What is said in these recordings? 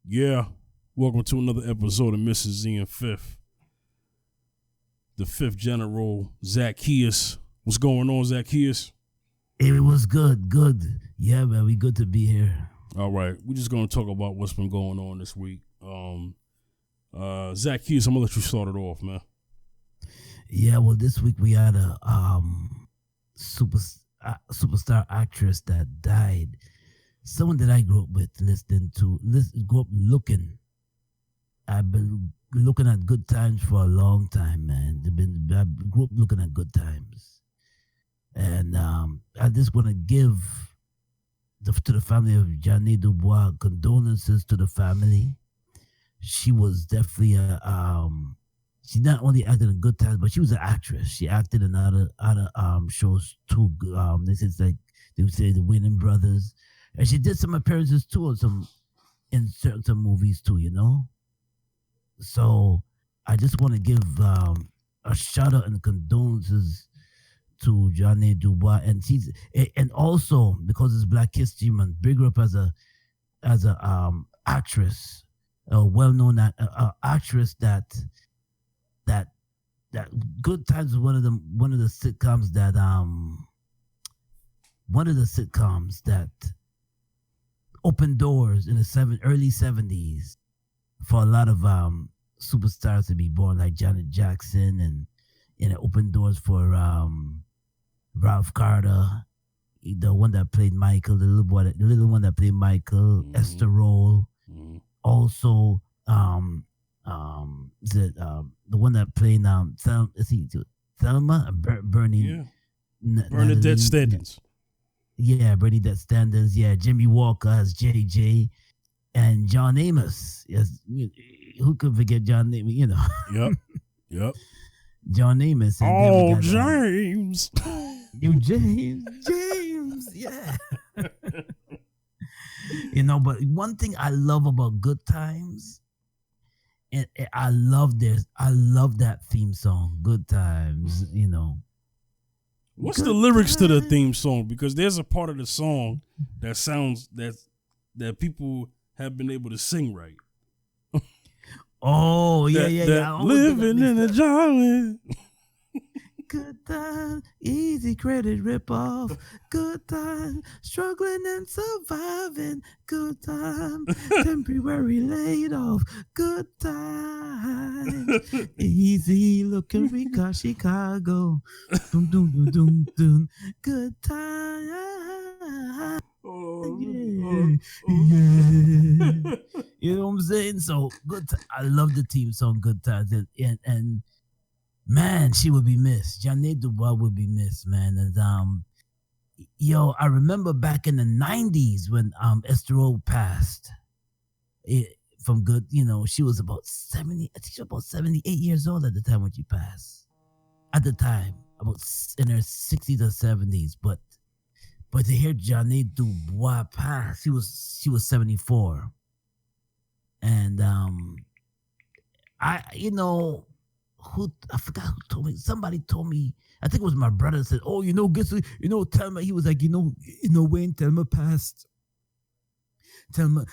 Yeah. Welcome to another episode of Mrs. Z and Fifth. The fifth general, Zaccheus. What's going on, Zaccheus? It was good. Yeah, man, we good to be here. All right. We're just going to talk about what's been going on this week. Zaccheus, I'm going to let you start it off, man. Yeah, well, this week we had a superstar actress that died. Someone that I grew up with, grew up looking. I've been looking at good times for a long time, man. I grew up looking at good times. And I just want to give to the family of Ja'Net DuBois condolences to the family. She was definitely she not only acted in good times, but she was an actress. She acted in other shows too. This is like they would say the Winning Brothers, and she did some appearances too in certain movies too. You know. So I just want to give a shout out and condolences to Ja'Net DuBois, and also because it's Black History Month, big her up as a actress, a well-known actress that Good Times was one of the sitcoms that opened doors in the early 70s for a lot of superstars to be born, like Janet Jackson, and it opened doors for Ralph Carter, the one that played Michael, the little one that played Michael, Esther Roll, also the one that played Thelma, Bernie, Bernadette Standings. Yeah, Bernadette Standings. Yeah, Jimmy Walker as JJ, and John Amos. Yes, who could forget John Amos? You know. Yep. John Amos. And James. James. Yeah. But one thing I love about Good Times, and I love that theme song, Good Times. What's the lyrics to the theme song? Because there's a part of the song that sounds that people have been able to sing right. Oh, yeah. Living in a Ja'Net. Good time, easy credit rip-off. Good time, struggling and surviving. Good time, temporary laid off. Good time, easy looking Rica, Chicago. Doom, doom, doom, doom, doom. Good time. Yeah. You know what I'm saying? So I love the team song Good Times, and man, she would be missed. Ja'Net DuBois would be missed, man. And I remember back in the 90s when Esther Roll passed from Good. She was about 70. I think she was about 78 years old at the time when she passed. At the time, about in her 60s or 70s, but to hear Ja'Net DuBois pass, she was 74, and I forgot who told me. Somebody told me. I think it was my brother said, "Oh, Thelma." He was like, Wayne, Thelma passed. Thelma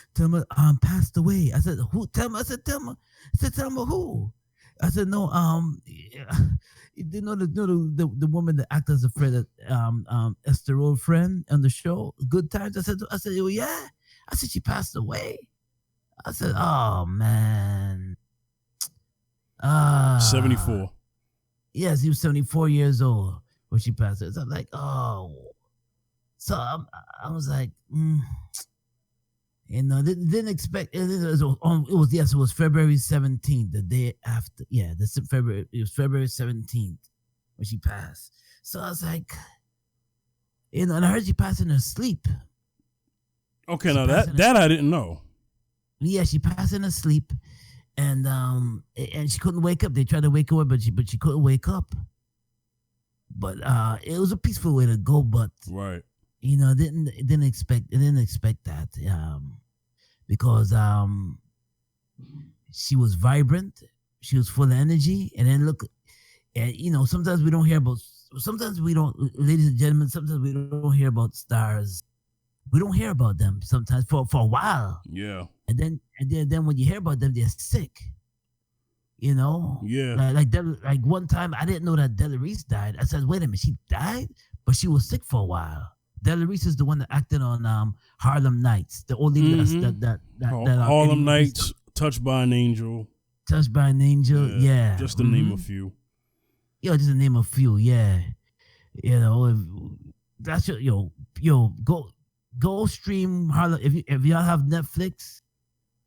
passed away. I said, who? Thelma. I said, Thelma. I said, Thelma who? I said, no. The woman that acted as a friend, Esther Roll friend on the show, Good Times. I said, oh yeah. I said she passed away. I said, oh man. 74. Yes, he was 74 years old when she passed away. So I'm like, oh. So I was like, didn't expect. It was February 17th, the day after. Yeah, it was February 17th when she passed. So I was like, and I heard she passed in her sleep. Okay, now that I didn't know. Yeah, she passed in her sleep. And she couldn't wake up. They tried to wake her up, but she couldn't wake up. But it was a peaceful way to go. But right, didn't expect that. Because she was vibrant, she was full of energy, and then look, and sometimes we don't hear about. Sometimes we don't, ladies and gentlemen. Sometimes we don't hear about stars We don't hear about them sometimes for a while, Yeah. and then when you hear about them, they're sick. You know, Yeah. like one time I didn't know that Della Reese died. I said, wait a minute, she died, but she was sick for a while. Della Reese is the one that acted on Harlem Nights, the old lady that Eddie Harlem Murphy Nights, Touched by an Angel. Touched by an Angel, yeah. Just to name a few. Yo, just to name a few, yeah. You know, that's your go stream Harlem if y'all have Netflix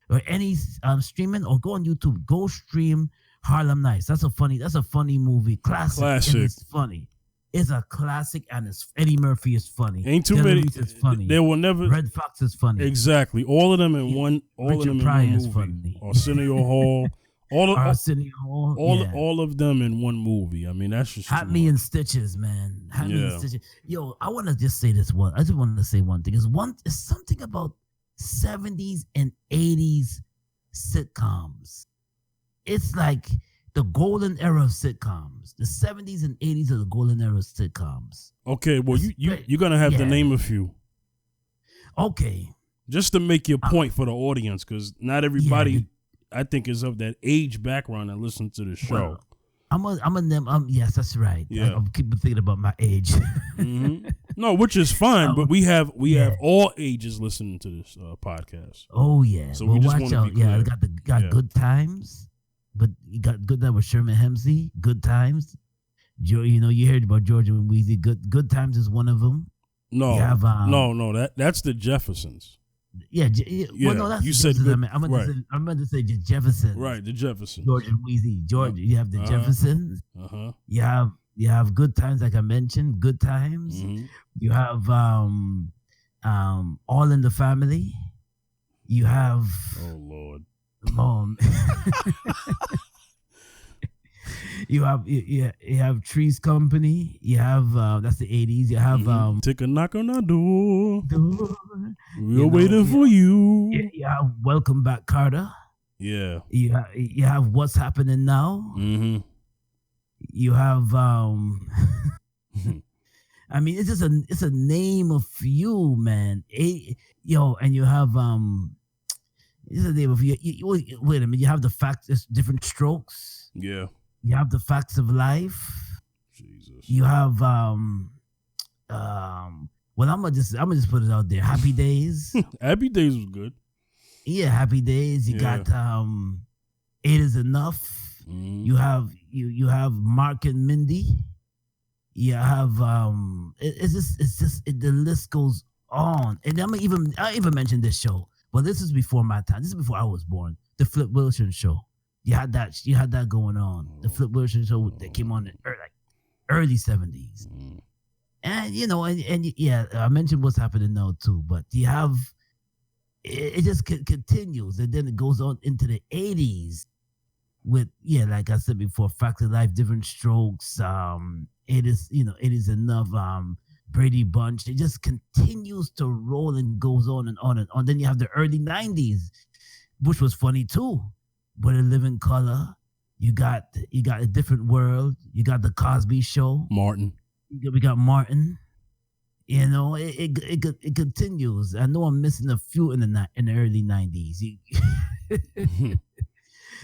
or any streaming, or go on YouTube, go stream Harlem Nights. That's a funny movie, classic. And it's funny. It's a classic, and it's Eddie Murphy is funny. Ain't too many. Is funny. There will never. Red Fox is funny. Exactly, all of them in one. All Richard of them Pryor in one is movie. funny. Arsenio Hall. All of them in one movie. I mean, that's just Hat Me in Stitches, man. Hat Me in Stitches. Yo, I want to just say this one. I just want to say one thing. It's something about 70s and 80s sitcoms. It's like the golden era of sitcoms. The 70s and 80s are the golden era of sitcoms. Okay, well, you're gonna have to name a few. Okay. Just to make your point for the audience, because not everybody, I think, is of that age background that listen to the show. Well, I'm a name. Yes, that's right. Yeah. I'm keeping thinking about my age. No, which is fine, but we have all ages listening to this podcast. Oh yeah. So we just watch out. Yeah, got Good Times, but you got Good Times with Sherman Hemsley. Good Times. You heard about George and Weezy. Good Times is one of them. No, that's the Jeffersons. Yeah. Well, no, that's you said good, I'm going to say the Jeffersons. Right, the Jeffersons. George and Weezy. You have the Jeffersons. You have Good Times, like I mentioned. Good Times. You have All in the Family. You have. Oh Lord. You have Trees Company. You have that's the 80s. You have Take a knock on our door. We're waiting for you. You have Welcome Back, Carter. Yeah. You have What's Happening Now. You have I mean, it's a name of few, man. And you have it's a name of few. Wait a minute. You have the Facts. It's Different Strokes. Yeah. You have The Facts of Life. Jesus. You have well, I'm gonna just put it out there. Happy Days. Happy Days was good. Yeah, Happy Days. You got It Is Enough. You have Mark and Mindy. You have the list goes on. And I even mentioned this show. Well, this is before my time. This is before I was born. The Flip Wilson Show. You had that going on. The Flip Wilson Show that came on in early 70s. And I mentioned What's Happening Now too, but you have it just continues, and then it goes on into the 80s with like I said before, Facts of Life, Different Strokes, It Is Enough, Brady Bunch. It just continues to roll and goes on and on and on. Then you have the early 90s, which was funny too. But A Living Color, you got A Different World, you got The Cosby Show, Martin. We got Martin. It continues. I know I'm missing a few in the early 90s.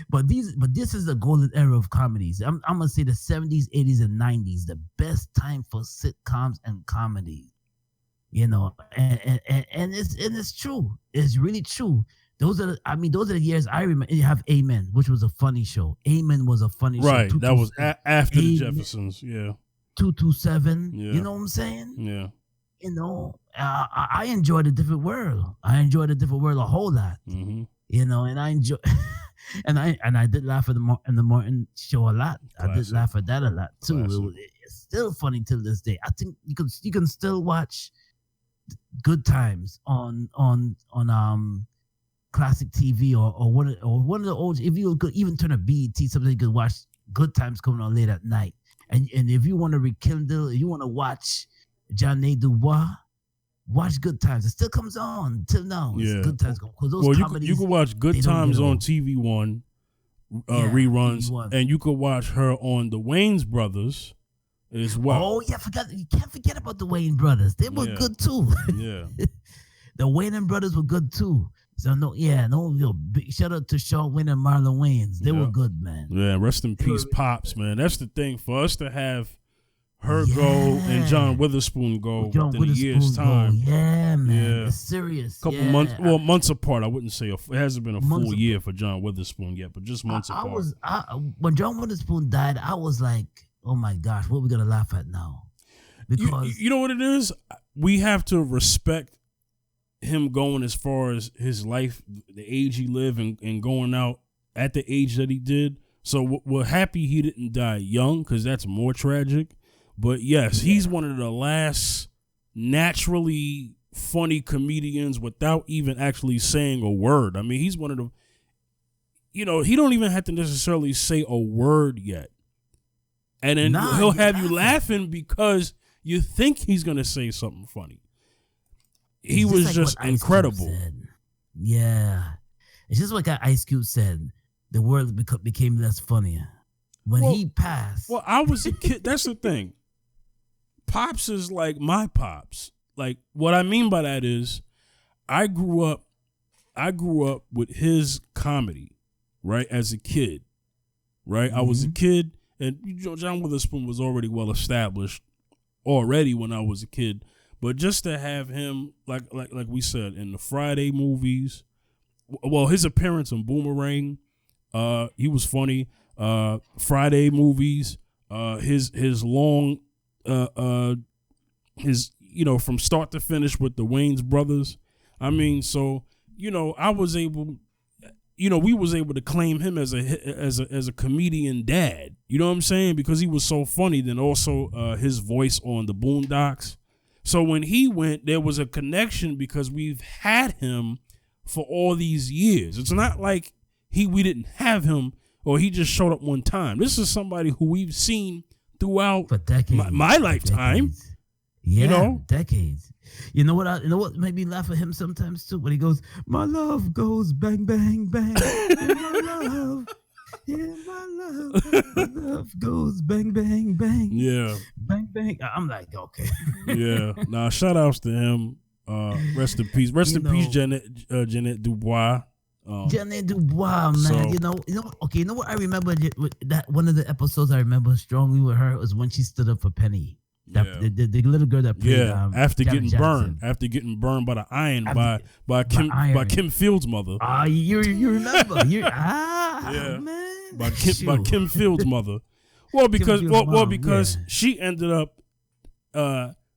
But this is the golden era of comedies. I'm gonna say the 70s, 80s, and 90s, the best time for sitcoms and comedy. And it's true. It's really true. Those are the years I remember. You have Amen, which was a funny show. Amen was a funny show. Right, that was after the Jeffersons. Yeah. 227. Yeah. You know what I'm saying? Yeah. I enjoyed A Different World. I enjoyed A Different World a whole lot. Mm-hmm. And I enjoy, and I did laugh at the Martin Show a lot. Classic. I did laugh at that a lot too. It's still funny till this day. I think you can still watch Good Times on classic TV or one of the old. If you could even turn a BET, something you could watch Good Times coming on late at night. And if you want to rekindle, if you want to watch Ja'Net DuBois, watch Good Times. It still comes on till now. Yeah. Good Times. Those comedies, you can watch Good Times on TV One reruns, TV1. And you could watch her on the Wayans Brothers as well. Oh yeah, you can't forget about the Wayans Brothers. They were good too. Yeah. The Wayans brothers were good too. So big shout out to Shawn Wayne and Marlon Wayans. They were good, man. Yeah, rest in peace, Pops, man. That's the thing for us to have her go and John Witherspoon go within a year's time. Yeah, man. Yeah. It's serious. Couple months apart. I wouldn't say it hasn't been a full year for John Witherspoon yet, but just months apart. When John Witherspoon died, I was like, oh my gosh, what are we gonna laugh at now? Because you know what it is? We have to respect him going as far as his life, the age he lived, and going out at the age that he did. So we're happy he didn't die young, because that's more tragic. But yes, he's one of the last naturally funny comedians without even actually saying a word. I mean, he's one of the, he don't even have to necessarily say a word yet. And then he'll have you laughing because you think he's going to say something funny. He was just incredible. Yeah. It's just like Ice Cube said. The world became less funnier. When he passed. Well, I was a kid. That's the thing. Pops is like my pops. Like, what I mean by that is I grew up with his comedy, right, as a kid, right? Mm-hmm. I was a kid, and John Witherspoon was already well established already when I was a kid. But just to have him, like we said, in the Friday movies, well, his appearance in Boomerang, he was funny. Friday movies, his long, from start to finish with the Wayans brothers. I mean, so I was able, we was able to claim him as a comedian dad. You know what I'm saying? Because he was so funny. Then also his voice on the Boondocks. So when he went, there was a connection because we've had him for all these years. It's not like we didn't have him or he just showed up one time. This is somebody who we've seen throughout for decades, my lifetime. Decades. Yeah, decades. You know what made me laugh at him sometimes too? When he goes, "My love goes bang bang bang, my love goes bang bang bang." Yeah, bang bang. I'm like, okay. Yeah. Nah, shout outs to him. Rest in peace. Rest in peace, Ja'Net DuBois. Ja'Net DuBois, man. So, you know what I remember that one of the episodes I remember strongly with her was when she stood up for Penny. The little girl that played after Janet getting burned by the iron by Kim Field's mother. You remember? Man. By Kim Field's mother. Well, because she ended up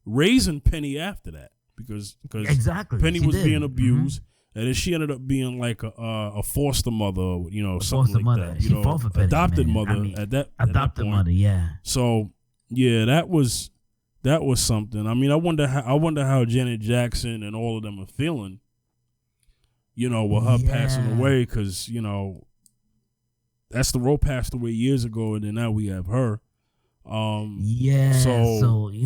raising Penny after that because exactly Penny was being abused. Mm-hmm. And then she ended up being like a foster mother, something like that. She fought for Penny, adopted man. mother at that point. Mother, yeah. So yeah, that was something. I mean, I wonder how Janet Jackson and all of them are feeling. With her passing away, because Esther passed away years ago, and then now we have her. So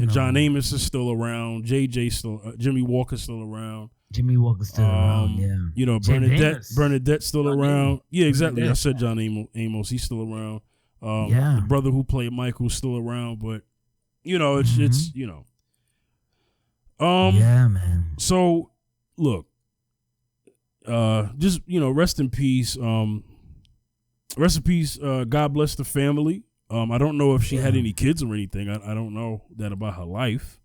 John Amos is still around. Jimmy Walker's still around. Jimmy Walker's still around, yeah. Bernadette's still around. Yeah, exactly. I said John Amos. He's still around. The brother who played Michael's still around, but it's yeah, man. So look, just rest in peace. Rest in peace. God bless the family. I don't know if she had any kids or anything. I don't know that about her life.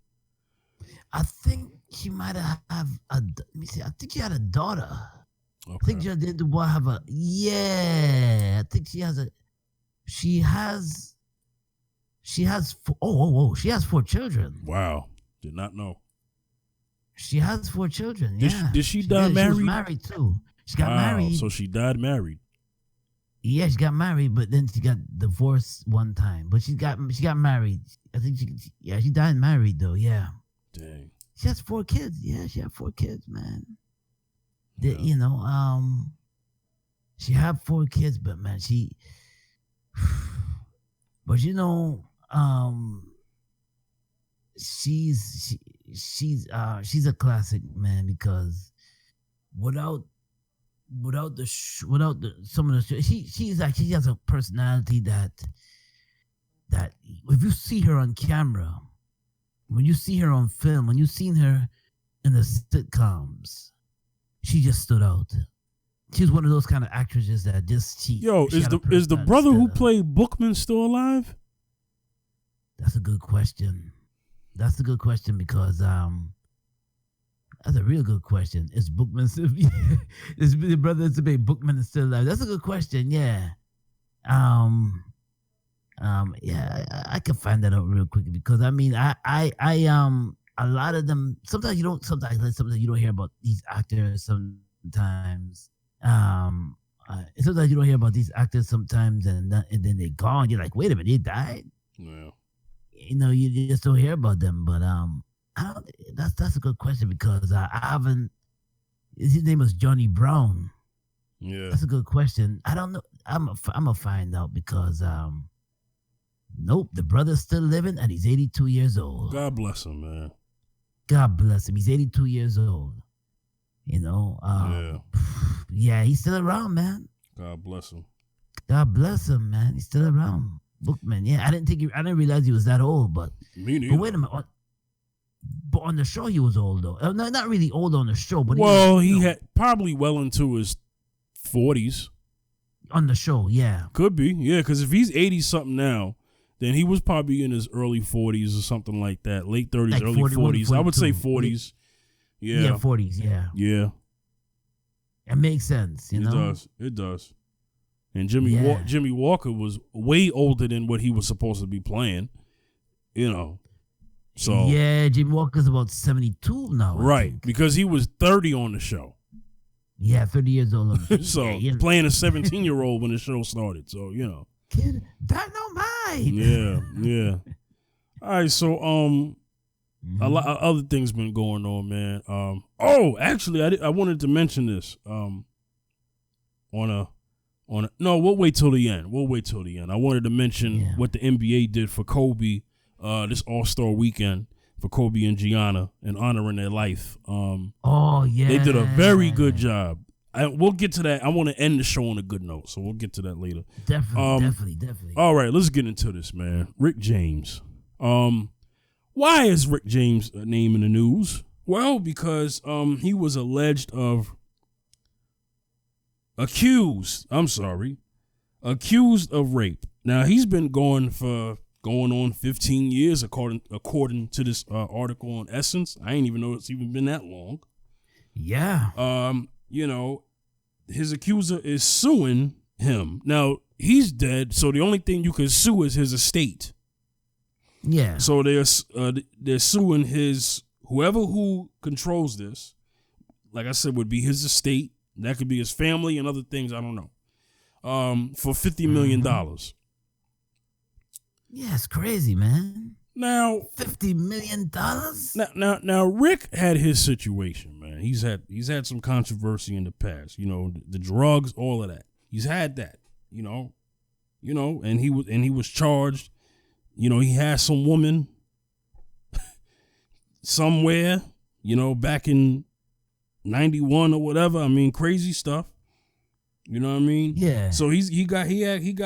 I think she might have let me see. I think she had a daughter. Okay. I think Ja'Net DuBois have a. Yeah, I think she has. She has 4 children. Wow, did not know. She has 4 children. Did she die married? She was married too. She got married. So she died married. Yeah, she got married, but then she got divorced one time. But she got married. I think she died married though. Yeah. Dang. She has 4 kids. Yeah, she had 4 kids, man. Yeah. She had 4 kids, but man, but she's a classic, man, because without some of the she has a personality that if you see her on camera, when you see her on film, when you've seen her in the sitcoms, she just stood out. She's one of those kind of actresses that just she. Yo, she is had a the person brother that who stood out. played Bookman still alive? That's a good question. That's a good question because that's a real good question. Is Bookman still? Is the brother to be Bookman is still alive? That's a good question. Yeah. Yeah, I can find that out real quick because I mean, a lot of them. Sometimes you don't hear about these actors. Sometimes, sometimes you don't hear about these actors. Sometimes, and then they're gone. You're like, wait a minute, they died. Yeah. You know, you just don't hear about them. But I don't. That's a good question because I haven't. His name was Johnny Brown. Yeah. That's a good question. I don't know. I'm gonna find out because nope, the brother's still living and he's 82 years old. God bless him, man. God bless him. He's 82 years old. You know. Yeah, he's still around, man. God bless him. God bless him, man. He's still around. Bookman. Yeah, I didn't realize he was that old, but Me neither. but wait a minute. But on the show, he was old though. No, not really old on the show, but he had probably well into his 40s. On the show, yeah. Could be, yeah, because if he's 80 something now, then he was probably in his early 40s or something like that, late 30s, Like early 40s. I would say 40s. Yeah. Yeah, 40s, yeah. Yeah. It makes sense, you know? It does. And Jimmy Walker was way older than what he was supposed to be playing, you know. So yeah, Jimmy Walker's about 72 now. Right, because he was 30 on the show. Yeah, 30 years old. So playing a 17-year-old when the show started. So, you know. Kid, dynamite. Yeah. All right, so a lot of other things been going on, man. Actually, I wanted to mention this. We'll wait till the end. I wanted to mention what the NBA did for Kobe this All-Star weekend for Kobe and Gianna and honoring their life. They did a very good job. We'll get to that. I want to end the show on a good note, so we'll get to that later. Definitely. All right, let's get into this, man. Rick James. Why is Rick James' name in the news? Well, because he was accused of rape. Now, he's been going on 15 years, according to this article on Essence. I ain't even know it's even been that long. Yeah. You know, his accuser is suing him. Now, he's dead, so the only thing you can sue is his estate. Yeah. So they're suing whoever who controls this. Like I said, would be his estate. That could be his family and other things. I don't know. For $50 million. Yeah, it's crazy, man. Now, $50 million. Now, Rick had his situation, man. He's had some controversy in the past. You know, the drugs, all of that. He's had that. You know, and he was charged. You know, he had some woman somewhere. You know, back in 91 or whatever. I mean, crazy stuff. You know what I mean? Yeah. So he got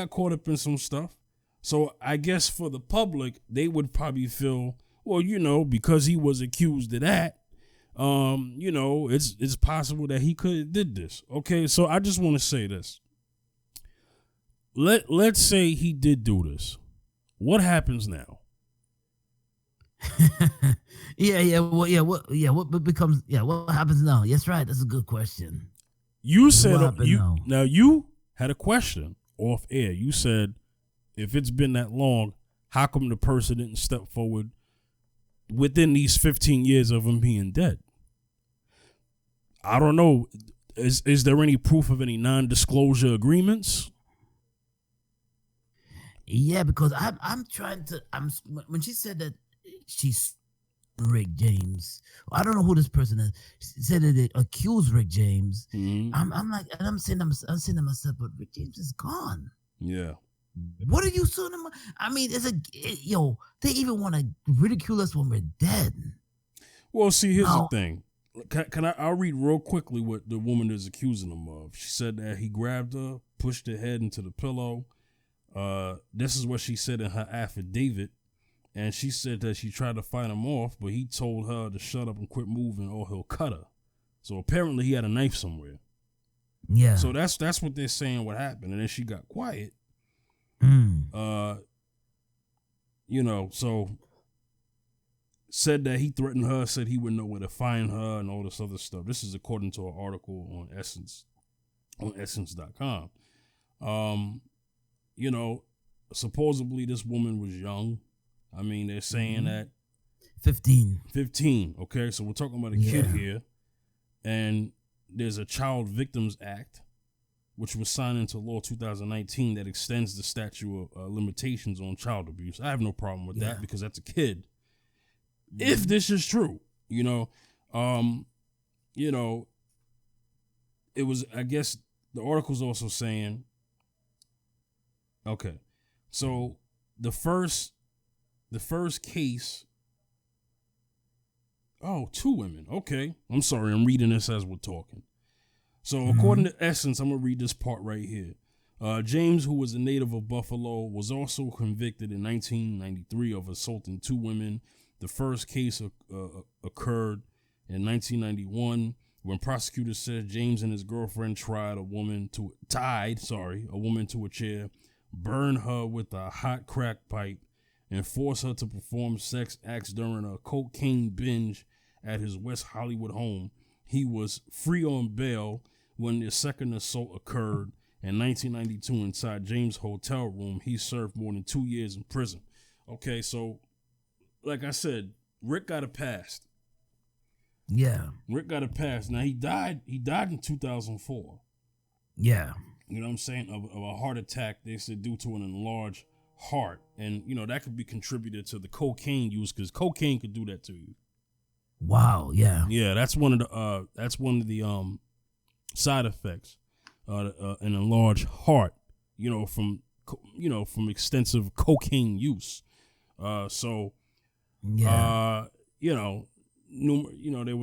caught up in some stuff. So I guess for the public, they would probably feel, well, you know, because he was accused of that, you know, it's possible that he could have did this. Okay, so I just want to say this. Let's say he did do this. What happens now? What happens now? Yes, right. That's a good question. You said you had a question off air. You said, if it's been that long, how come the person didn't step forward within these 15 years of him being dead? I don't know. Is there any proof of any non-disclosure agreements? Yeah, because when she said that she's Rick James, I don't know who this person is. She said that they accused Rick James. Mm-hmm. I'm saying to myself, but Rick James is gone. Yeah. What are you suing him? I mean, they even want to ridicule us when we're dead. Well, see, here's the thing. I'll read real quickly what the woman is accusing him of. She said that he grabbed her, pushed her head into the pillow. This is what she said in her affidavit. And she said that she tried to fight him off, but he told her to shut up and quit moving or he'll cut her. So apparently he had a knife somewhere. Yeah. So that's what they're saying what happened. And then she got quiet. So said that he threatened her, said he would know where to find her and all this other stuff. This is according to an article on essence.com. Supposedly this woman was young. I mean, they're saying that 15. Okay, so we're talking about a kid here. And there's a Child Victims Act, which was signed into law 2019 that extends the statute of limitations on child abuse. I have no problem with that because that's a kid. If this is true, it was, I guess the article's also saying, okay, so the first case, two women. Okay. I'm sorry. I'm reading this as we're talking. So according to Essence, I'm going to read this part right here. James, who was a native of Buffalo, was also convicted in 1993 of assaulting two women. The first case occurred in 1991 when prosecutors said James and his girlfriend tied a woman to a chair, burned her with a hot crack pipe, and forced her to perform sex acts during a cocaine binge at his West Hollywood home. He was free on bail when the second assault occurred in 1992 inside James' hotel room. He served more than 2 years in prison. Okay, so like I said, Rick got a pass. Yeah. Rick got a pass. Now he died in 2004. Yeah. You know what I'm saying? Of a heart attack, they said, due to an enlarged heart. And, that could be contributed to the cocaine use because cocaine could do that to you. Wow, yeah. Yeah, that's one of the side effects. An enlarged heart, from extensive cocaine use. They were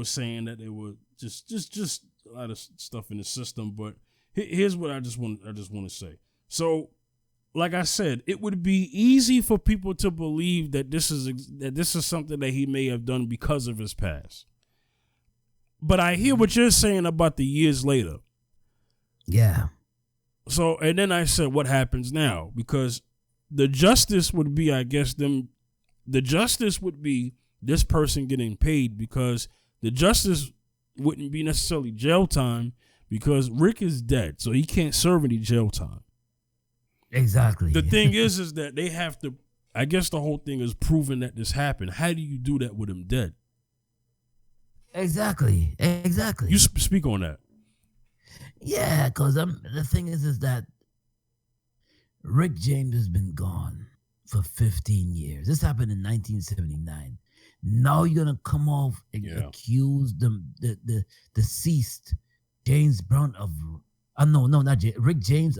saying that they were just a lot of stuff in the system, but here's what I just want to say. So, like I said, it would be easy for people to believe that this is something that he may have done because of his past. But I hear what you're saying about the years later. Yeah. So, and then I said, what happens now? Because the justice would be, this person getting paid, because the justice wouldn't be necessarily jail time because Rick is dead, so he can't serve any jail time. Exactly. The thing is that they have to, I guess the whole thing is proving that this happened. How do you do that with him dead? Exactly. You speak on that. Yeah, because the thing is that Rick James has been gone for 15 years. This happened in 1979. Now you're gonna come off and accuse the deceased James Brown of Rick James,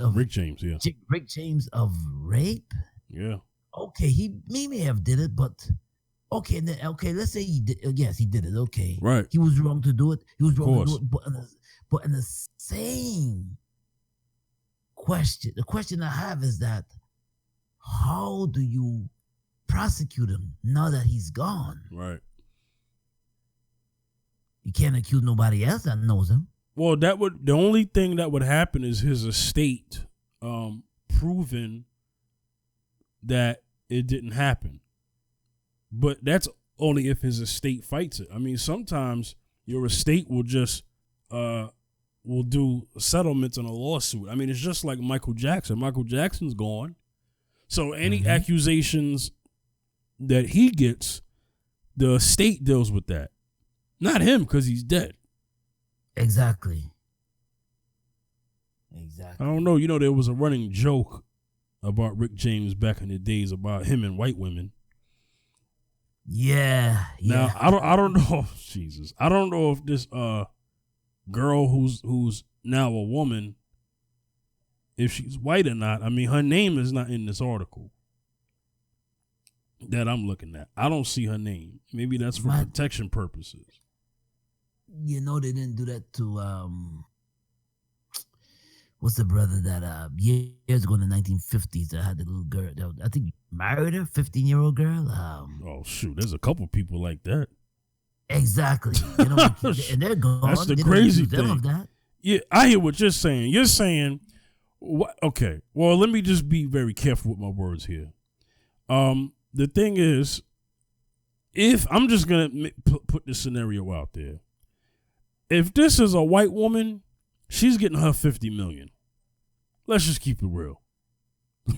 yeah. Rick James of rape. Yeah. Okay, he may have did it, but okay, let's say he did. Yes, he did it. Okay, right. He was wrong to do it. He was wrong to do it. But in the same question, the question I have is that how do you prosecute him now that he's gone? Right. You can't accuse nobody else that knows him. Well, the only thing that would happen is his estate proving that it didn't happen. But that's only if his estate fights it. I mean, sometimes your estate will just will do settlements in a lawsuit. I mean, it's just like Michael Jackson. Michael Jackson's gone. So any accusations that he gets, the state deals with that. Not him, because he's dead. Exactly. I don't know. There was a running joke about Rick James back in the days about him and white women. Yeah. Now, I don't know. Jesus. I don't know if this girl who's now a woman, if she's white or not. I mean, her name is not in this article that I'm looking at. I don't see her name. Maybe that's for protection purposes. They didn't do that to what's the brother that years ago in the 1950s that had the little girl that I think married her, 15-year-old girl. Oh shoot, there's a couple people like that. Exactly. You know, and they're gone. That's the They crazy don't accuse them thing. of that. Yeah, I hear what you're saying. You're saying, what? Okay, well, let me just be very careful with my words here. The thing is, if I'm just gonna put this scenario out there, if this is a white woman, she's getting her $50 million. Let's just keep it real.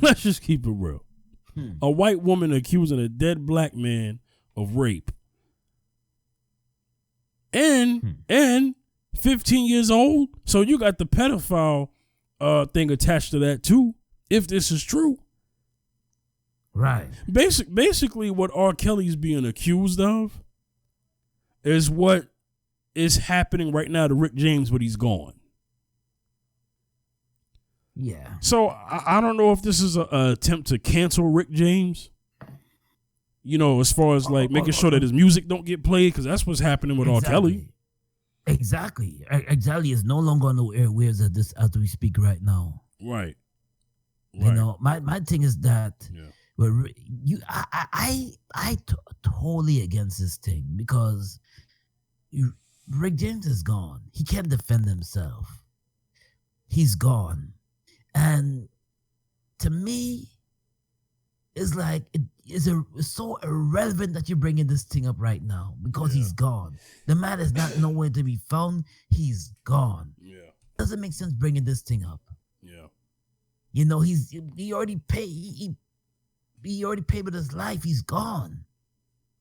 Let's just keep it real. A white woman accusing a dead black man of rape. And 15 years old. So you got the pedophile thing attached to that too, if this is true. Right. Basically what R. Kelly's being accused of is what is happening right now to Rick James, but he's gone. Yeah. So I don't know if this is an attempt to cancel Rick James. You know, as far as like making sure that his music don't get played, because that's what's happening with R. Kelly. Exactly. It's no longer on the airwaves as we speak right now. Right. You know, my thing is that totally against this thing because Rick James is gone. He can't defend himself. He's gone. And to me, it's like it's so irrelevant that you're bringing this thing up right now because he's gone. The man is not nowhere to be found. He's gone. Yeah, doesn't make sense bringing this thing up. Yeah, you know he already paid. He already paid with his life. He's gone.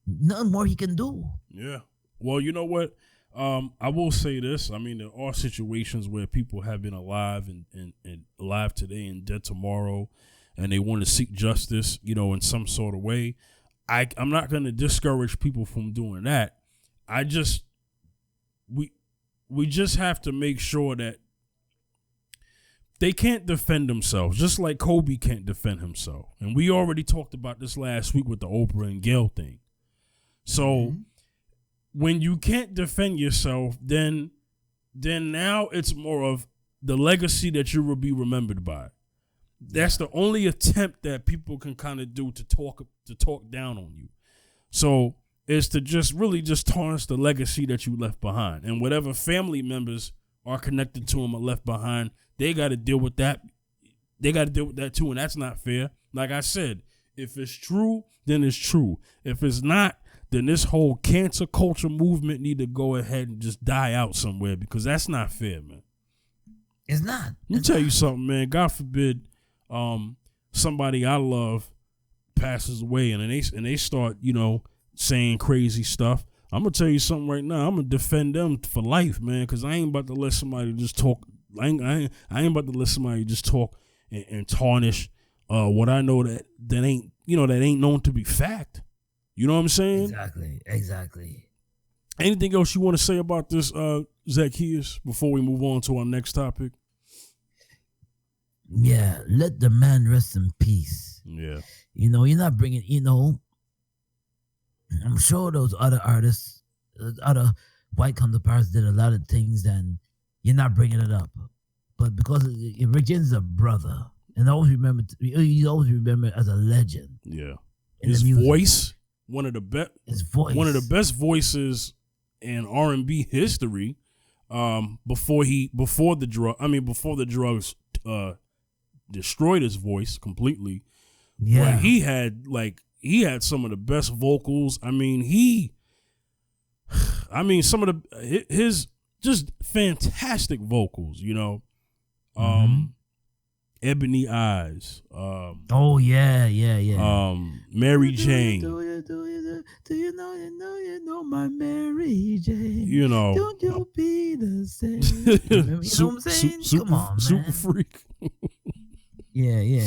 Nothing more he can do. Yeah. Well, you know what? I will say this. I mean, there are situations where people have been alive and alive today and dead tomorrow, and they want to seek justice, you know, in some sort of way. I'm not going to discourage people from doing that. We just have to make sure that they can't defend themselves, just like Kobe can't defend himself. And we already talked about this last week with the Oprah and Gayle thing. So when you can't defend yourself, then now it's more of the legacy that you will be remembered by. That's the only attempt that people can kind of do to talk down on you. So is to just really just tarnish the legacy that you left behind. And whatever family members are connected to him or left behind, they got to deal with that. They got to deal with that too, and that's not fair. Like I said, if it's true, then it's true. If it's not, then this whole cancer culture movement need to go ahead and just die out somewhere because that's not fair, man. It's not. Let me tell you something, man. God forbid somebody I love passes away and they start, you know, saying crazy stuff. I'm gonna tell you something right now. I'm gonna defend them for life, man, because I ain't about to let somebody just talk. I ain't about to let somebody just talk and tarnish what I know that ain't, you know, that ain't known to be fact. You know what I'm saying? Exactly. Anything else you want to say about this, Zaccheus, before we move on to our next topic? Yeah, let the man rest in peace. Yeah. You know, you're not bringing, you know, I'm sure those other artists, other white counterparts did a lot of things and you're not bringing it up. But because Rick James is a brother, and you always remember as a legend. Yeah. His voice, one of the best voices in R&B history. Before the drugs destroyed his voice completely. Yeah, but he had some of the best vocals. I mean, some of his just fantastic vocals. You know, Ebony Eyes. Oh yeah. Mary Jane. Do you know my Mary Jane? You know, don't you be the same? You know what I'm saying? Come on, man. Super freak. Yeah.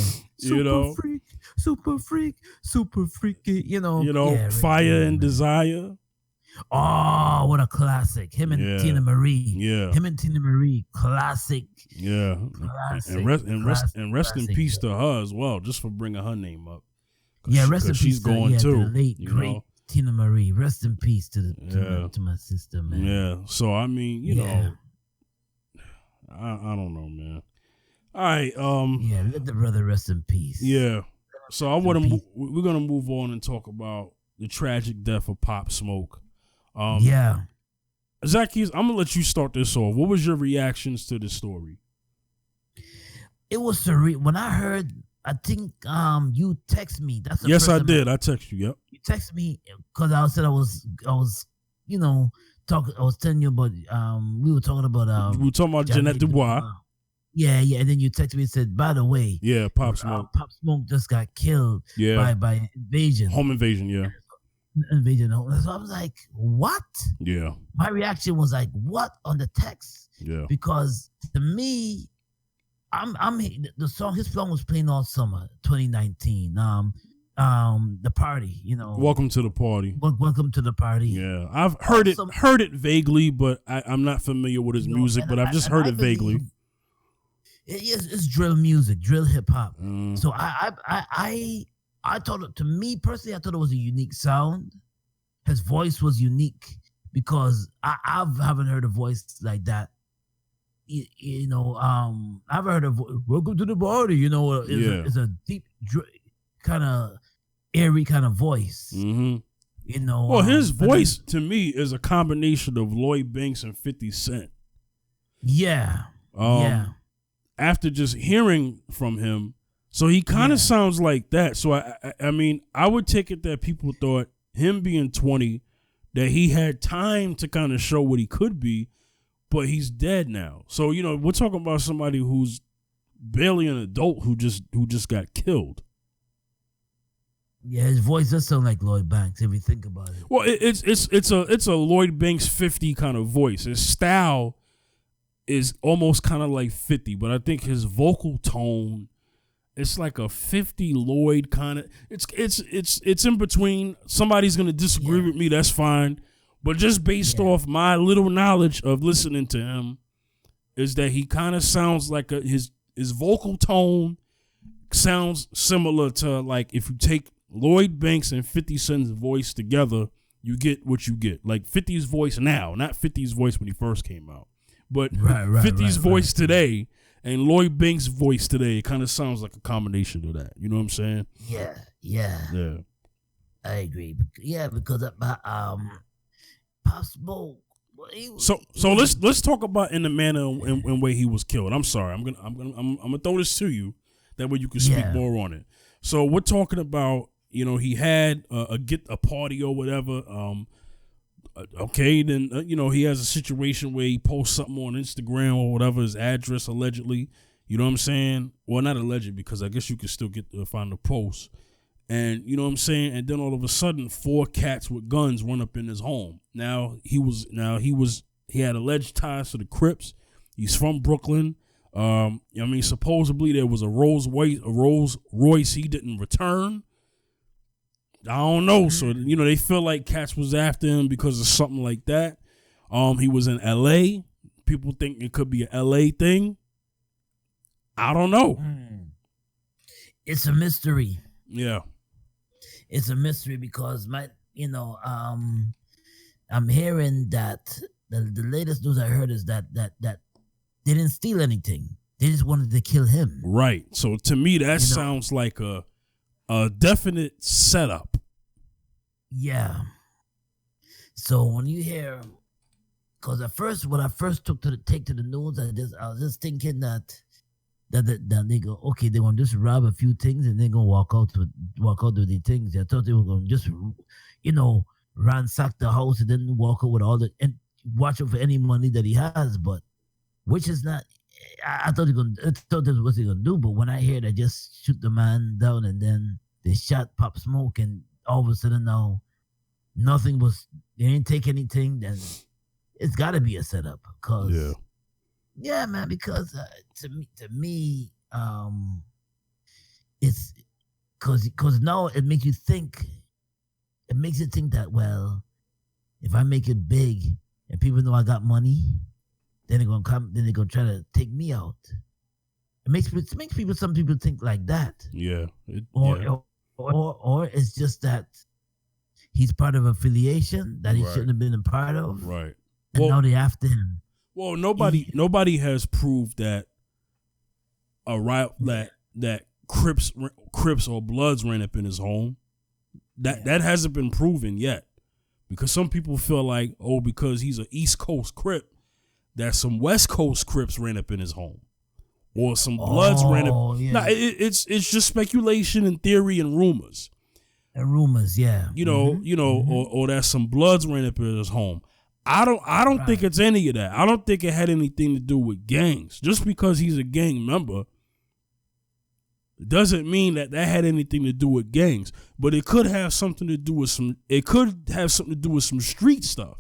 Super freaky. You know, Fire and Desire. Oh, what a classic! Him and Tina Marie. Yeah, him and Tina Marie, classic. Yeah, classic, and rest in peace to her as well, just for bringing her name up. Yeah, rest in peace. She's going too. The late great Tina Marie. Rest in peace to my sister, man. Yeah. So I mean, you know, I don't know, man. All right. Yeah, let the brother rest in peace. Yeah. So we're gonna move on and talk about the tragic death of Pop Smoke. Yeah. Zaccheus, I'm gonna let you start this off. What was your reactions to this story? It was surreal. When I heard, I think you text me. That's the Yes, first I time did. I text you. Yep. You text me because I was you know talking. I was telling you about we were talking about we were talking about Ja'Net DuBois. Yeah, and then you texted me and said, by the way, yeah, Pop Smoke. Pop Smoke just got killed. Yeah. by invasion. Home invasion. Yeah. Invasion. So I was like, what? Yeah. My reaction was like, what on the text? Yeah. Because to me, his song was playing all summer 2019. The party, Welcome to the party. Welcome to the party. Yeah, I've heard it vaguely, but I'm not familiar with his music. But I've just heard it vaguely. It's drill music, drill hip hop. So I thought, to me personally, I thought it was a unique sound. His voice was unique because I haven't heard a voice like that. I've heard of "Welcome to the Party." It's a deep, kind of airy kind of voice. Mm-hmm. Well, his voice to me is a combination of Lloyd Banks and 50 Cent. Yeah. After just hearing from him, so he kind of sounds like that. So I mean, I would take it that people thought him being 20, that he had time to kind of show what he could be. But he's dead now. So, we're talking about somebody who's barely an adult who just got killed. Yeah, his voice does sound like Lloyd Banks if you think about it. Well, it's a Lloyd Banks 50 kind of voice. His style is almost kind of like 50, but I think his vocal tone, it's like a 50 Lloyd kind of. It's in between. Somebody's gonna disagree with me. That's fine. But just based off my little knowledge of listening to him, is that he kind of sounds like his vocal tone sounds similar to, like, if you take Lloyd Banks and 50 Cent's voice together, you get what you get. Like 50's voice now, not 50's voice when he first came out, but 50's voice today and Lloyd Banks' voice today, it kind of sounds like a combination of that. You know what I'm saying? Yeah. I agree. Yeah, because possible. So let's talk about in the manner and way he was killed. I'm sorry. I'm gonna throw this to you. That way you can speak more on it. So we're talking about, he had a party or whatever. Okay, then he has a situation where he posts something on Instagram or whatever, his address allegedly. You know what I'm saying? Well, not alleged, because I guess you can still find the post. And you know what I'm saying? And then all of a sudden, 4 cats with guns run up in his home. He had alleged ties to the Crips. He's from Brooklyn. Supposedly there was a Rolls Royce he didn't return. I don't know. So they feel like cats was after him because of something like that. He was in L.A. People think it could be an L.A. thing. I don't know. It's a mystery. Yeah. It's a mystery because I'm hearing that the latest news I heard is that they didn't steal anything. They just wanted to kill him. Right. So to me, that sounds like a definite setup. Yeah. So when you hear, because when I first take to the news, I was just thinking that they go, okay, they're gonna just rob a few things and they're gonna walk out with the things. I thought they were gonna just, ransack the house and then walk out with all and watch out for any money that he has. But which is not. I thought this was what they're gonna do. But when I hear they just shoot the man down and then they shot Pop Smoke and all of a sudden now they didn't take anything, then it's got to be a setup. Yeah, man, because to me, it's because now it makes you think. It makes you think that, well, if I make it big and people know I got money, then they're gonna come. Then they're gonna try to take me out. Some people think like that. Yeah. Or it's just that he's part of affiliation that he shouldn't have been a part of. Right. And now they're after him. Well, nobody has proved that that Crips or Bloods ran up in his home. That hasn't been proven yet, because some people feel like, because he's an East Coast Crip, that some West Coast Crips ran up in his home, or some Bloods ran up. Yeah. Nah, it's just speculation and theory and rumors. And rumors, yeah. Or that some Bloods ran up in his home. I don't think it's any of that. I don't think it had anything to do with gangs. Just because he's a gang member doesn't mean that had anything to do with gangs. But it could have something to do with some street stuff.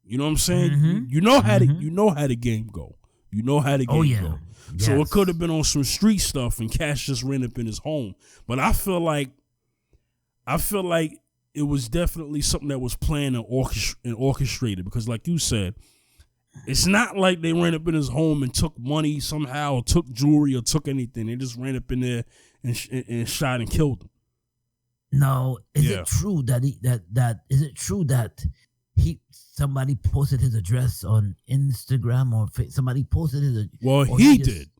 You know what I'm saying? Mm-hmm. You know how the game go. You know how the game go. Yes. So it could have been on some street stuff, and Cash just ran up in his home. But I feel like it was definitely something that was planned and orchestrated, because, like you said, it's not like they ran up in his home and took money somehow, or took jewelry, or took anything. They just ran up in there and shot and killed him. No, is it true that somebody posted his address on Instagram, or somebody posted his? Well, he did.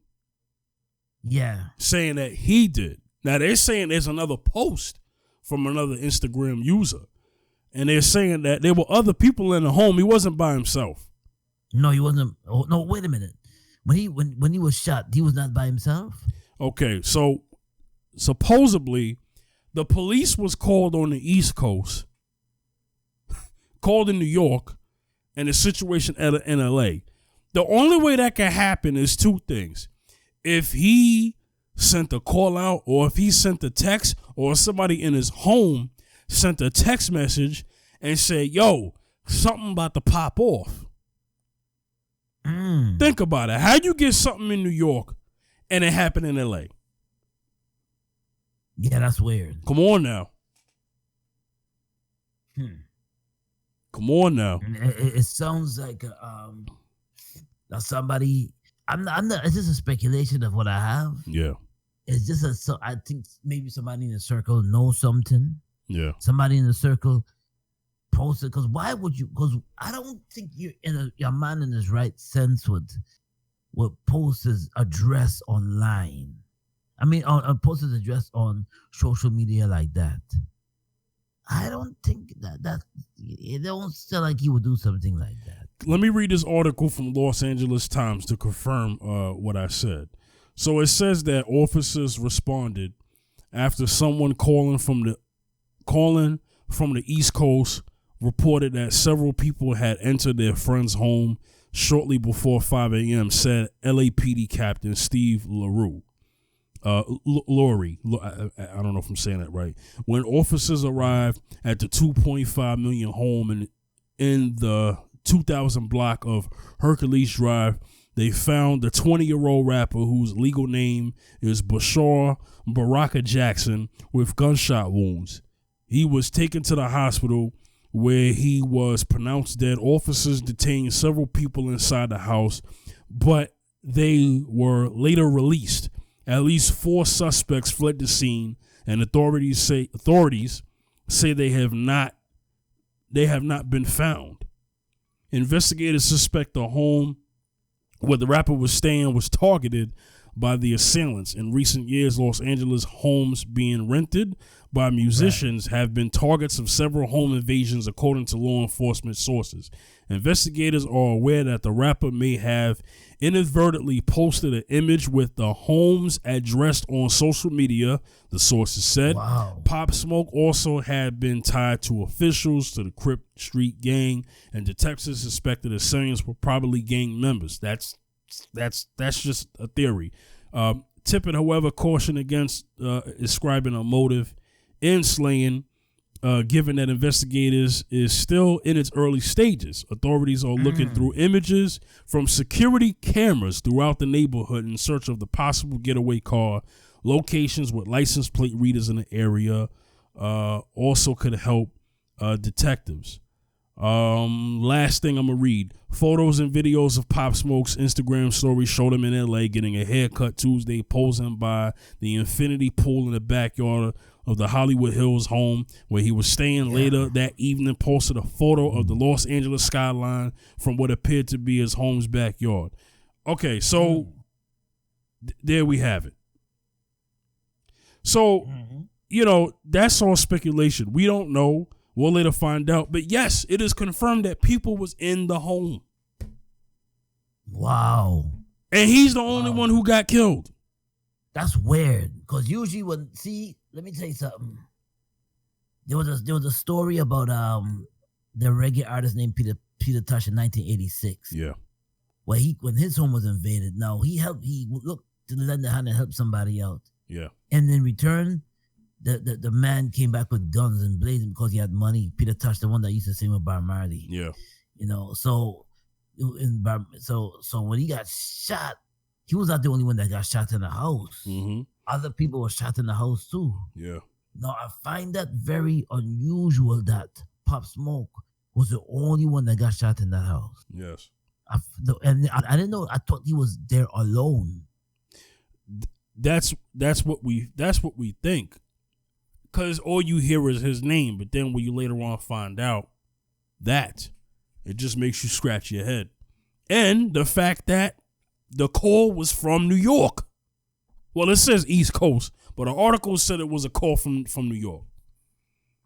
Yeah, saying that he did. Now they're saying there's another post from another Instagram user, and they're saying that there were other people in the home. He wasn't by himself. No, he wasn't. Oh, no, wait a minute. When he was shot, he was not by himself? Okay, so supposedly the police was called on the East Coast, called in New York, and the situation in LA. The only way that can happen is two things. If he sent a call out, or if he sent a text, or somebody in his home sent a text message and said, yo, something about to pop off. Think about it. How you get something in New York and it happened in LA? Yeah, that's weird. Come on now. Come on now. It sounds like somebody. I'm not. It's just a speculation of what I have. Yeah. It's just I think maybe somebody in the circle knows something. Yeah. Somebody in the circle posted, because why would you? Because I don't think your man in his right sense would post his address online. I mean, post his address on social media like that. I don't think that it don't sound like he would do something like that. Let me read this article from Los Angeles Times to confirm what I said. So it says that officers responded after someone calling from the East Coast reported that several people had entered their friend's home shortly before 5 a.m., said LAPD Captain Steve Laurie. Laurie, I don't know if I'm saying that right. When officers arrived at the 2.5 million home in the 2000 block of Hercules Drive, they found the 20-year-old rapper, whose legal name is Bashar Baraka Jackson, with gunshot wounds. He was taken to the hospital, where he was pronounced dead. Officers detained several people inside the house, but they were later released. At least 4 suspects fled the scene, and authorities say they have not been found. Investigators suspect the home where the rapper was staying was targeted by the assailants. In recent years, Los Angeles homes being rented by musicians have been targets of several home invasions, according to law enforcement sources. Investigators are aware that the rapper may have inadvertently posted an image with the home's address on social media, the sources said. Wow. Pop Smoke also had been tied to officials to the Crip Street gang, and detectives suspected the assailants were probably gang members. That's just a theory. Tippett, however, cautioned against ascribing a motive in slaying, given that investigators is still in its early stages. Authorities are looking through images from security cameras throughout the neighborhood in search of the possible getaway car. Locations with license plate readers in the area also could help detectives. Last thing I'm gonna read. Photos and videos of Pop Smoke's Instagram story showed him in LA getting a haircut Tuesday, posing by the infinity pool in the backyard of the Hollywood Hills home where he was staying. Later that evening, posted a photo of the Los Angeles skyline from what appeared to be his home's backyard. Okay, so there we have it. So, that's all speculation. We don't know. We'll later find out. But yes, it is confirmed that people was in the home. Wow. And he's the only one who got killed. That's weird. Because usually let me tell you something. There was a story about the reggae artist named Peter Tosh in 1986. Yeah. When his home was invaded, he looked to lend a hand and help somebody out. Yeah. And in return, the man came back with guns and blazing because he had money. Peter Tosh, the one that used to sing with Bob Marley. Yeah. So when he got shot, he was not the only one that got shot in the house. Mm-hmm. Other people were shot in the house too. Yeah. Now I find that very unusual that Pop Smoke was the only one that got shot in that house. Yes. I didn't know. I thought he was there alone. That's what we think, because all you hear is his name. But then when you later on find out that, it just makes you scratch your head. And the fact that the call was from New York. Well, it says East Coast, but an article said it was a call from New York.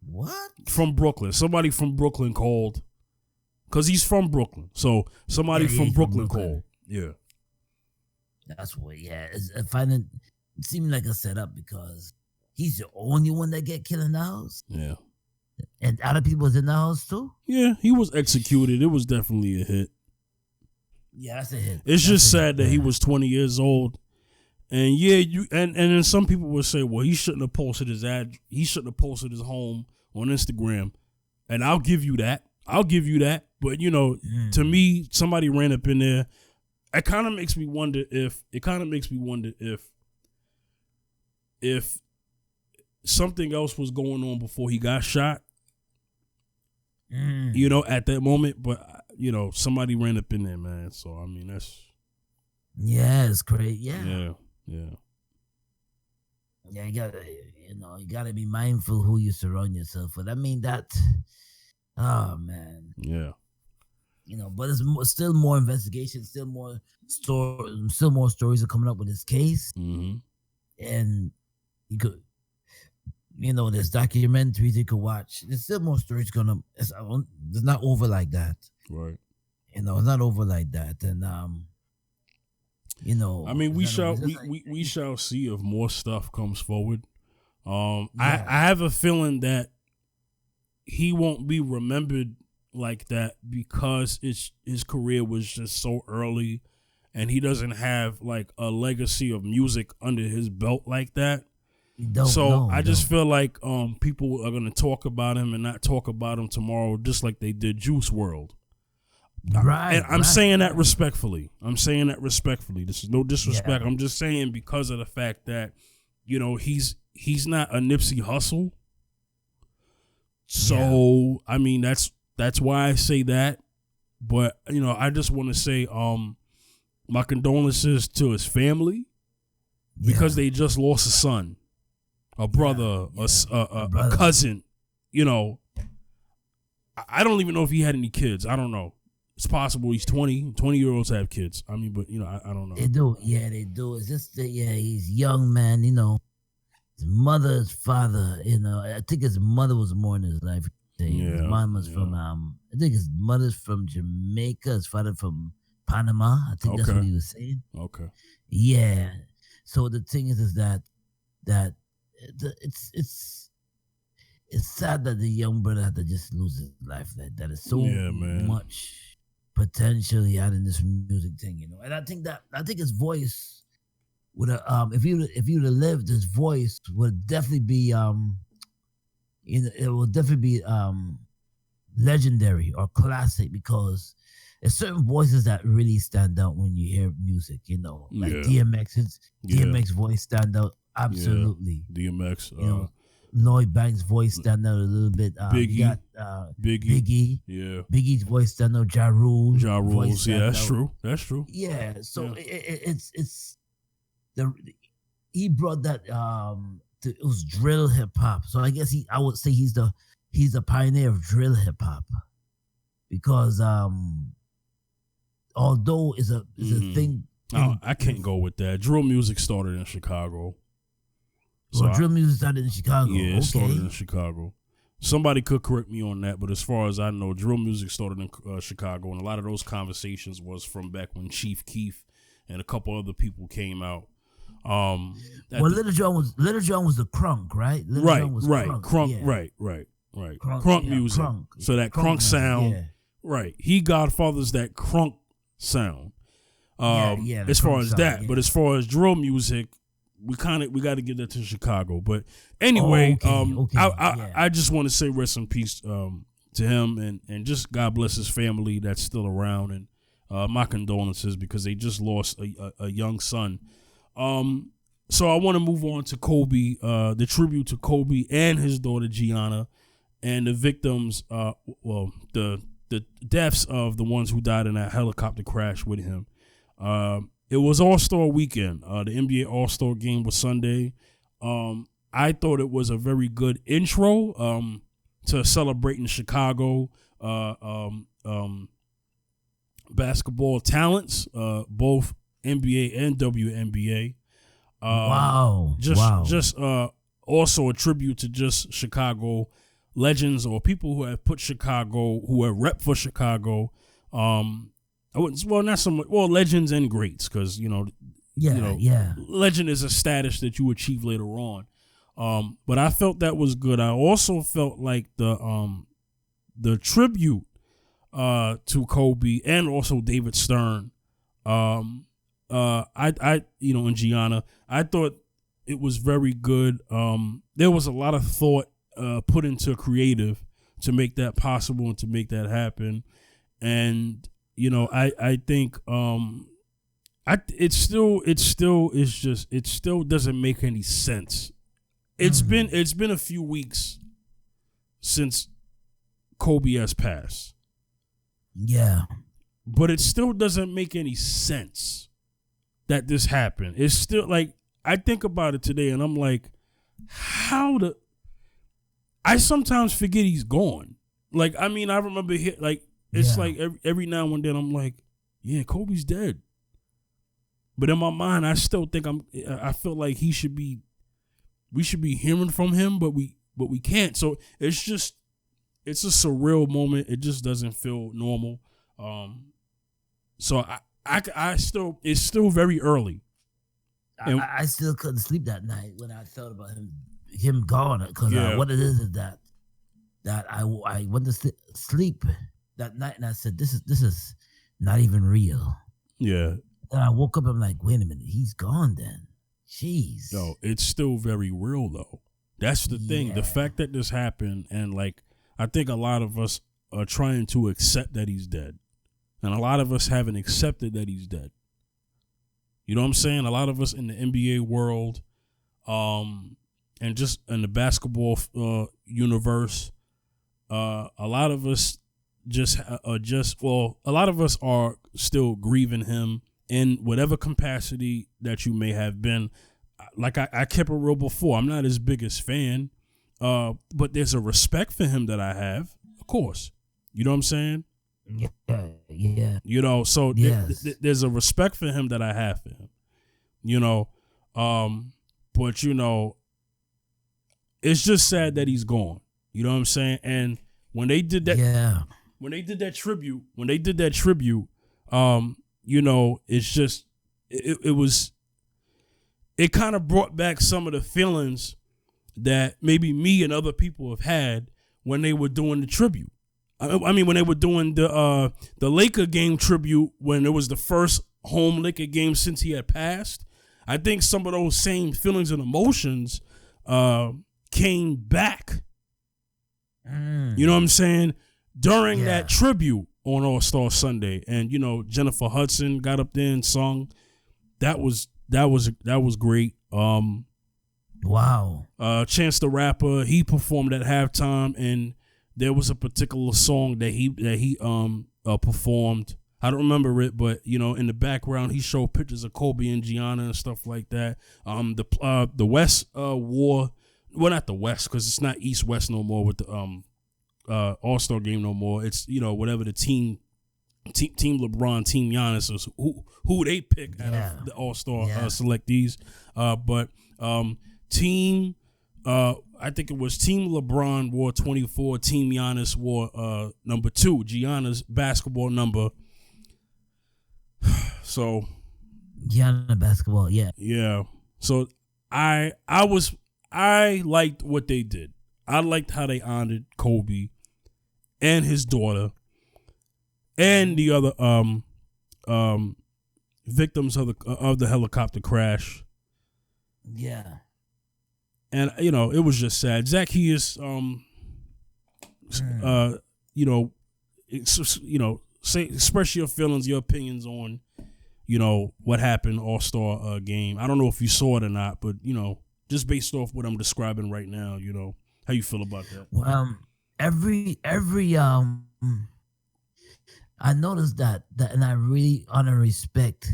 What? From Brooklyn. Somebody from Brooklyn called. Because he's from Brooklyn. So somebody from Brooklyn called. Yeah. That's what, I find it seemed like a setup because he's the only one that get killed in the house. Yeah. And other people was in the house too? Yeah, he was executed. It was definitely a hit. Yeah, that's a hit. It's just sad that he was 20 years old. And and then some people would say, well, he shouldn't have posted his he shouldn't have posted his home on Instagram. And I'll give you that. But to me, somebody ran up in there. It kind of makes me wonder if something else was going on before he got shot. At that moment, but somebody ran up in there, man. So I mean, that's it's great. Yeah. You gotta be mindful who you surround yourself with. I mean that. Oh man. Yeah. But it's still more investigation, still more stories are coming up with this case. Mm-hmm. And you could, there's documentaries you could watch. There's still more stories it's not over like that. Right. It's not over like that. And I mean, we shall see if more stuff comes forward. I have a feeling that he won't be remembered like that because his career was just so early, and he doesn't have like a legacy of music under his belt like that. I just feel like people are gonna talk about him and not talk about him tomorrow, just like they did Juice WRLD. Right. And I'm saying that respectfully. This is no disrespect. Yeah. I'm just saying because of the fact that he's not a Nipsey Hussle. So I mean that's why I say that. But I just want to say my condolences to his family because they just lost a son, a brother, a cousin. I don't even know if he had any kids. I don't know. It's possible he's 20. 20-year-olds have kids. I mean, but I don't know. They do. Yeah, they do. It's just that he's young, man. His mother, his father. I think his mother was more in his life. His mom was from I think his mother's from Jamaica, his father from Panama. I think that's what he was saying. Okay. Yeah. So the thing is that it's sad that the young brother had to just lose his life like that. It's so much potential he had in this music thing, And I think his voice would have if he would have lived, his voice would definitely be it will definitely be legendary or classic because there's certain voices that really stand out when you hear music, like DMX's voice stand out absolutely. Yeah. DMX, Lloyd Banks' voice stand out a little bit. Biggie, Biggie, yeah. Biggie's voice stand out. Ja Rule, that's true. That's true. Yeah, so it's he brought that it was drill hip hop. So I guess I would say he's the pioneer of drill hip hop because although it's a thing I can't go with that. Drill music started in Chicago. So drill music started in Chicago. Yeah, it okay. started in Chicago. Somebody could correct me on that, but as far as I know, drill music started in Chicago, and a lot of those conversations was from back when Chief Keef and a couple other people came out. Little John was the crunk, right? Little John was crunk, yeah. right. Crunk music. Crunk. So that crunk sound, yeah. right? He godfathers that crunk sound. As far as that, but as far as drill music, we got to give that to Chicago. But anyway, I just want to say rest in peace to him, and just God bless his family that's still around, and my condolences because they just lost a young son. So I want to move on to Kobe, the tribute to Kobe and his daughter Gianna, and the victims, the deaths of the ones who died in that helicopter crash with him. It was All-Star weekend. The NBA All-Star game was Sunday. I thought it was a very good intro to celebrating Chicago basketball talents, both NBA and WNBA. Just also a tribute to just Chicago legends or people who have put Chicago, who have rep for Chicago. Not so much. Well, legends and greats, because legend is a status that you achieve later on. But I felt that was good. I also felt like the tribute to Kobe and also David Stern. And Gianna, I thought it was very good. There was a lot of thought put into creative to make that possible and to make that happen. And I think it still doesn't make any sense. It's been a few weeks since Kobe has passed. Yeah. But it still doesn't make any sense that this happened. It's still like, I think about it today and I'm like, I sometimes forget he's gone. Like, I mean, I remember like every now and then I'm like, yeah, Kobe's dead. But in my mind, I still think I feel like we should be hearing from him, but we can't. So it's a surreal moment. It just doesn't feel normal. So it's still very early. I still couldn't sleep that night when I thought about him gone, because what it is that I went to sleep that night and I said, this is not even real. Yeah. Then I woke up and I'm like, wait a minute, he's gone then. Jeez. Yo, it's still very real though. That's the thing. The fact that this happened, and like, I think a lot of us are trying to accept that he's dead. And a lot of us haven't accepted that he's dead. You know what I'm saying? A lot of us in the NBA world, and just in the basketball universe, a lot of us a lot of us are still grieving him in whatever capacity that you may have been. Like I kept it real before. I'm not his biggest fan, but there's a respect for him that I have, of course. You know what I'm saying? Yeah. So yes. There's a respect for him that I have for him. But it's just sad that he's gone. You know what I'm saying? And when they did that, when they did that tribute, it's just it kind of brought back some of the feelings that maybe me and other people have had when they were doing the tribute. I mean, when they were doing the Laker game tribute, when it was the first home Laker game since he had passed, I think some of those same feelings and emotions came back. You know what I'm saying? During that tribute on All-Star Sunday, and Jennifer Hudson got up there and sung. That was great. Wow. Chance the Rapper, he performed at halftime, and there was a particular song that he performed. I don't remember it, but in the background he showed pictures of Kobe and Gianna and stuff like that. The West wore, well, not the West, because it's not East West no more with the All-Star game no more. It's whatever the team Team LeBron, Team Giannis is who they pick out of the All-Star selectees. But team, I think it was Team LeBron wore 24. Team Giannis wore number 2. Giannis basketball number. So Giannis basketball, yeah. So I liked what they did. I liked how they honored Kobe and his daughter and the other victims of the helicopter crash. Yeah. And it was just sad. Zaccheus, express your feelings, your opinions on, what happened All-Star game. I don't know if you saw it or not, but just based off what I'm describing right now, how you feel about that? Well, every I noticed that, and I really honor and respect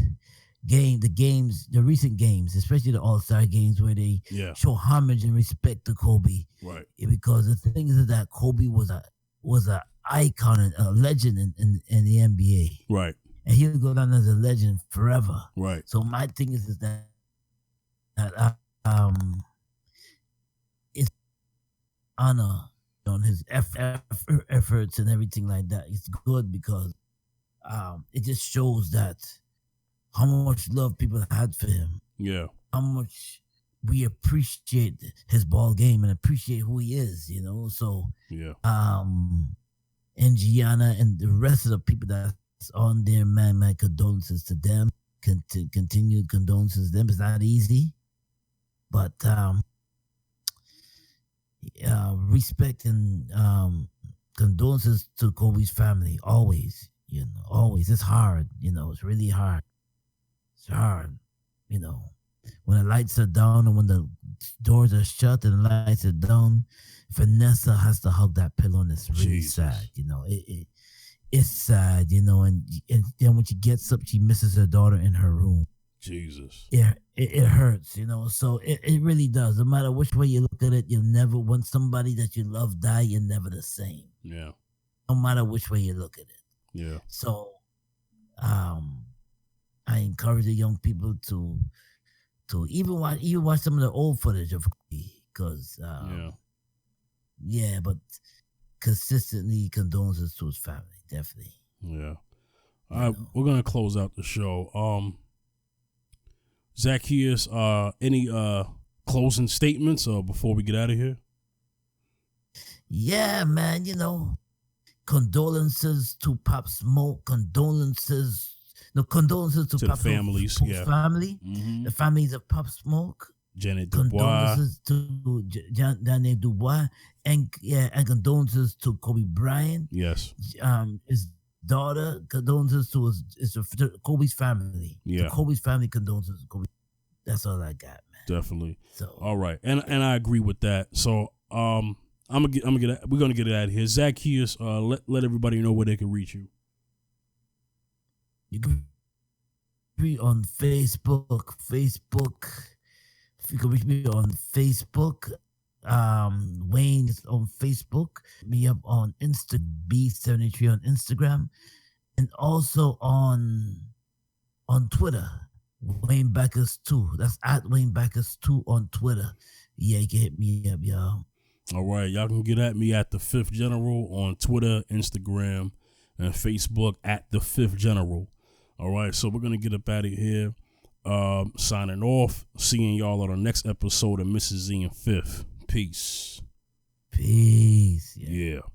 the recent games, especially the All-Star games where they show homage and respect to Kobe. Right. Because the thing is that Kobe was a icon and a legend in the NBA. Right. And he'll go down as a legend forever. Right. So my thing is that it's honor on his efforts and everything like that. It's good because it just shows that how much love people had for him. Yeah. How much we appreciate his ball game and appreciate who he is, So yeah. And Gianna and the rest of the people that's on there, man, my condolences to them. Continued condolences to them. It's not easy, but respect and condolences to Kobe's family. Always, always. It's hard, it's really hard. It's hard, when the lights are down and when the doors are shut and the lights are down, Vanessa has to hug that pillow, and it's really sad. It's sad, and then when she gets up, she misses her daughter in her room. Jesus. Yeah, it hurts, so it really does. No matter which way you look at it, you'll never, when somebody that you love die, you're never the same. Yeah. No matter which way you look at it. Yeah. So, I encourage the young people to even watch some of the old footage of because but consistently condolences to his family, definitely. Yeah. All right, we're gonna close out the show. Zaccheus, any closing statements before we get out of here? Yeah, man, condolences to Pop Smoke, condolences to Pop families, family, the families of Pop Smoke, Ja'Net DuBois, condolences to Ja'Net DuBois, and condolences to Kobe Bryant. Yes, his daughter, condolences to Kobe's family. Yeah, Kobe's family, condolences to Kobe. That's all I got, man. Definitely. So all right, and I agree with that. So we're gonna get it out of here. Zaccheus, let everybody know where they can reach you. You can reach me on Facebook. You can reach me on Facebook. Wayne is on Facebook. Me up on B73 on Instagram, and also on Twitter. Wayne Backus 2. That's at Wayne Backus 2 on Twitter. Yeah, you can hit me up, y'all. All right, y'all can get at me at the Fifth General on Twitter, Instagram, and Facebook at the Fifth General. All right, so we're gonna get up out of here. Signing off. Seeing y'all on the next episode of Mrs. Z and Fifth. Peace. Peace. Yeah.